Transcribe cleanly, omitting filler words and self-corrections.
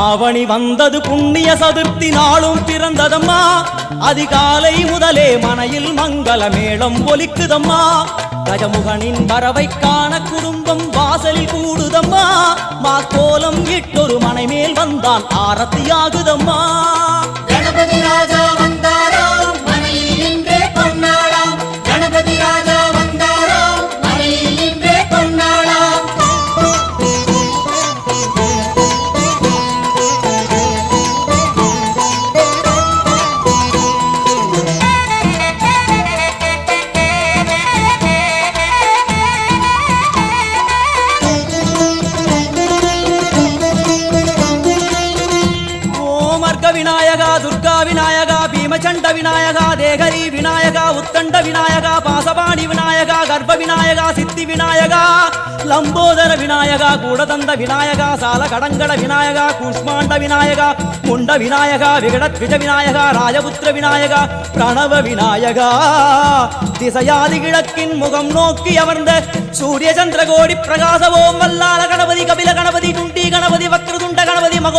ஆவணி வந்தது புண்ணிய சதுர்த்தி நாளும் பிறந்ததம்மா அதிகாலை முதலே மனையில் மங்கள மேளம் ஒலிக்குதம்மா கஜமுகனின் வரவை காண குடும்பம் வாசலில் கூடுதம்மா மா கோலம் இட்டொரு மனை மேல் வந்தான் ஆரத்தியாகுதம்மா கணபதி ராஜா வந்தாராம் மனையில் நின்றே பொன்னாளாம் கணபதி ராஜா வந்தாராம் மனையில் நின்றே பொன்னாளாம் விநாயகா துர்கா விநாயகா பீமச்சண்ட விநாயகா தேகரி விநாயகா உத்தண்ட விநாயகா பாசபாணி விநாயகா கர்ப்ப விநாயகா சித்தி விநாயகா லம்போதர விநாயகா கூடதந்த விநாயகா சால கடங்கட விநாயகா கூஷ்மாண்ட விநாயகா முண்ட விநாயகா விகடத்விஜ விநாயகா ராஜபுத்திர விநாயகா பிரணவ விநாயகா திசையாதி கிழக்கின் முகம் நோக்கி அமர்ந்த சூரிய சந்திர கோடி பிரகாச ஓம் வல்லால கணபதி கபில கணபதி குண்டி கணபதி வக்ரதுண்ட கணபதி மகோ